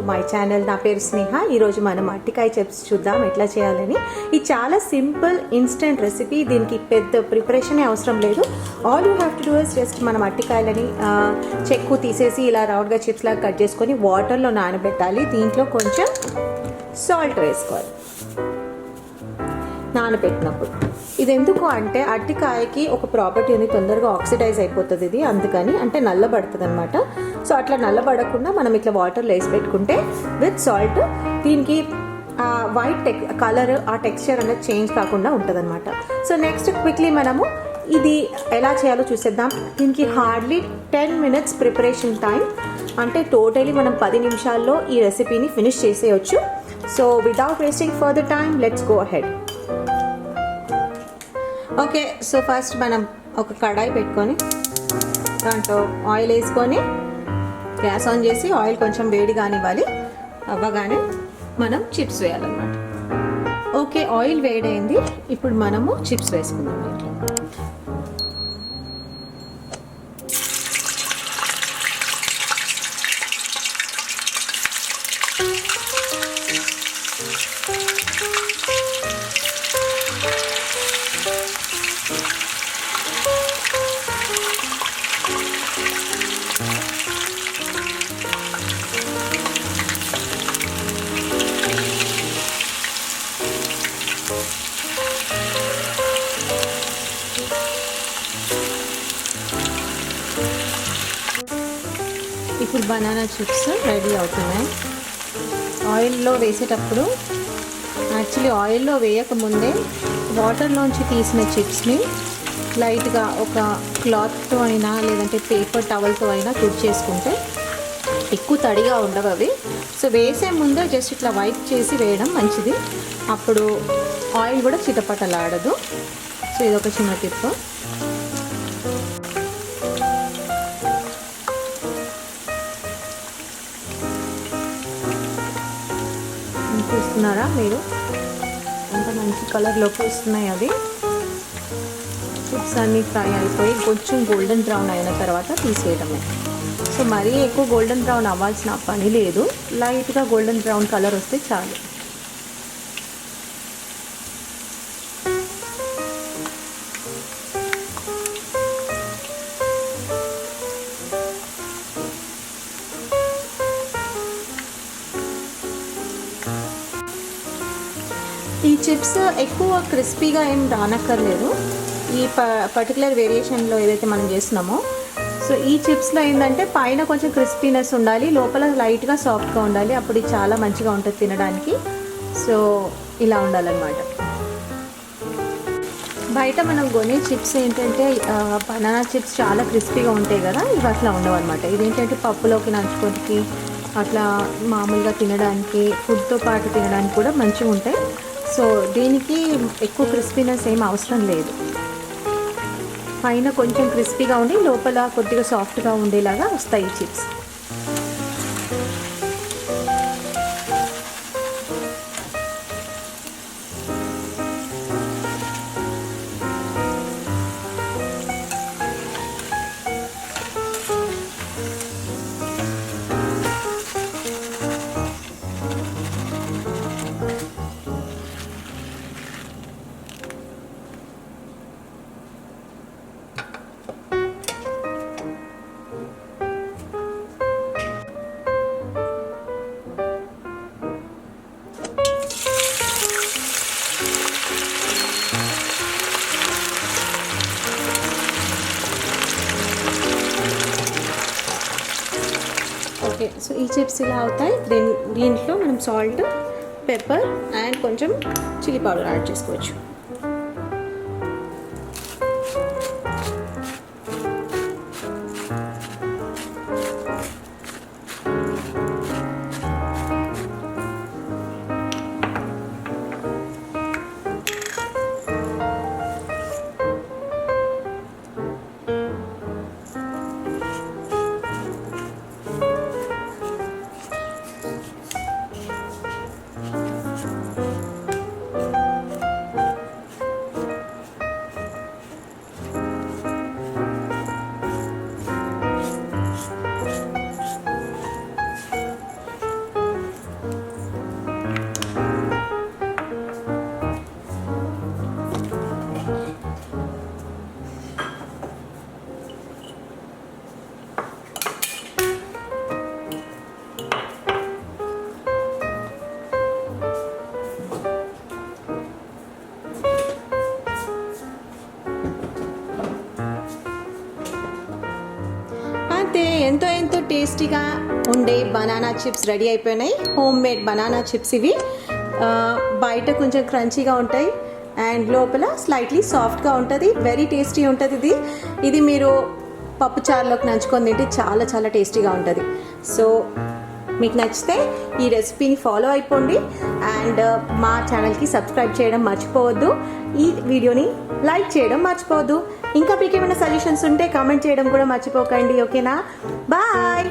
My channel. నా పేరు స్నేహ. ఈరోజు మనం అరటికాయ చిప్స్ చూద్దాం ఎట్లా చేయాలని. ఇది చాలా సింపుల్ ఇన్స్టెంట్ రెసిపీ. దీనికి పెద్ద ప్రిపరేషన్ అవసరం లేదు. All you have to do is just మనం అరటికాయలని చెక్కు తీసేసి ఇలా రౌండ్గా చిప్స్ లాగా కట్ చేసుకొని వాటర్లో నానబెట్టాలి. దీంట్లో కొంచెం సాల్ట్ వేసుకోవాలి నానబెట్టినప్పుడు. ఇది ఎందుకు అంటే అరటికాయకి ఒక ప్రాపర్టీ ఉంది, తొందరగా ఆక్సిడైజ్ అయిపోతుంది ఇది, అందుకని అంటే నల్లబడుతుంది అనమాట. సో అట్లా నల్లబడకుండా మనం ఇట్లా వాటర్లో వేసి పెట్టుకుంటే విత్ సాల్ట్ దీనికి వైట్ కలర్ ఆ టెక్స్చర్ అనేది చేంజ్ కాకుండా ఉంటుంది అనమాట. సో నెక్స్ట్ క్విక్లీ మనము ఇది ఎలా చేయాలో చూసేద్దాం. దీనికి హార్డ్లీ 10 minutes ప్రిపరేషన్ టైం, అంటే టోటలీ మనం 10 నిమిషాల్లో ఈ రెసిపీని ఫినిష్ చేసేయచ్చు. So without wasting further time let's go ahead. Okay, so first మనం ఒక కడాయి పెట్టుకొని దాంట్లో ఆయిల్ వేసుకొని గ్యాస్ ఆన్ చేసి ఆయిల్ కొంచెం వేడి కానివ్వాలి. అవ్వగానే మనం చిప్స్ వేయాలన్నమాట. ఓకే, ఆయిల్ వేడైంది. ఇప్పుడు మనము చిప్స్ వేసుకుందాం. దీంట్లో ఇప్పుడు బనానా చిప్స్ రెడీ అవుతున్నాయి. ఆయిల్లో వేసేటప్పుడు యాక్చువల్లీ ఆయిల్లో వేయకముందే వాటర్లోంచి తీసిన చిప్స్ని లైట్గా ఒక క్లాత్తో అయినా లేదంటే పేపర్ టవల్తో అయినా తుడిచేసుకుంటే ఎక్కువ తడిగా ఉండవు అవి. సో వేసే ముందే జస్ట్ ఇట్లా వైప్ చేసి వేయడం మంచిది. అప్పుడు ఆయిల్ కూడా చిటపటలాడదు. సో ఇదొక చిన్న టిప్. చూస్తున్నారా మీరు, అంత మంచి కలర్లోకి వస్తున్నాయి అవి. చిప్స్ అన్నీ ఫ్రై అయిపోయి కొంచెం గోల్డెన్ బ్రౌన్ అయిన తర్వాత తీసేయడమే. సో మరీ ఎక్కువ గోల్డెన్ బ్రౌన్ అవ్వాల్సిన పని లేదు, లైట్గా గోల్డెన్ బ్రౌన్ కలర్ వస్తే చాలు. ఈ చిప్స్ ఎక్కువ క్రిస్పీగా ఏం రానక్కర్లేదు. ఈ పర్టికులర్ వేరియేషన్లో ఏదైతే మనం చేస్తున్నామో, సో ఈ చిప్స్లో ఏంటంటే పైన కొంచెం క్రిస్పీనెస్ ఉండాలి, లోపల లైట్గా సాఫ్ట్గా ఉండాలి. అప్పుడు ఇది చాలా మంచిగా ఉంటుంది తినడానికి. సో ఇలా ఉండాలన్నమాట. బయట మనం కొనే చిప్స్ ఏంటంటే బనానా చిప్స్ చాలా క్రిస్పీగా ఉంటాయి కదా, ఇవి అట్లా ఉండవు అనమాట. ఇదేంటంటే పప్పులోకి నంచుకోవడానికి, అట్లా మామూలుగా తినడానికి, ఫుడ్తో పాటు తినడానికి కూడా మంచిగా ఉంటాయి. సో దీనికి ఎక్కువ క్రిస్పీనెస్ ఏం అవసరం లేదు. పైన కొంచెం క్రిస్పీగా ఉండి లోపల కొద్దిగా సాఫ్ట్గా ఉండేలాగా వస్తాయి చిప్స్. ఓకే, సో ఈ చిప్స్ ఇలా అవుతాయి. దీంట్లో మనం సాల్ట్, పెప్పర్ అండ్ కొంచెం చిల్లీ పౌడర్ యాడ్ చేసుకోవచ్చు. ఎంతో టేస్టీగా ఉండే బనానా చిప్స్ రెడీ అయిపోయినాయి. హోమ్ మేడ్ బనానా చిప్స్ ఇవి. బయట కొంచెం క్రంచీగా ఉంటాయి అండ్ లోపల స్లైట్లీ సాఫ్ట్గా ఉంటుంది. వెరీ టేస్టీ ఉంటుంది ఇది మీరు పప్పుచారులోకి నంచుకొని తింటే చాలా టేస్టీగా ఉంటుంది. సో మీకు నచ్చితే ఈ రెసిపీని ఫాలో అయిపోండి అండ్ మా ఛానల్కి సబ్స్క్రైబ్ చేయడం మర్చిపోవద్దు. ఈ వీడియోని లైక్ చేయడం మర్చిపోవద్దు. ఇంకా మీకు ఏమైనా సజెషన్స్ ఉంటే కామెంట్ చేయడం కూడా మర్చిపోకండి. ఓకేనా? బాయ్.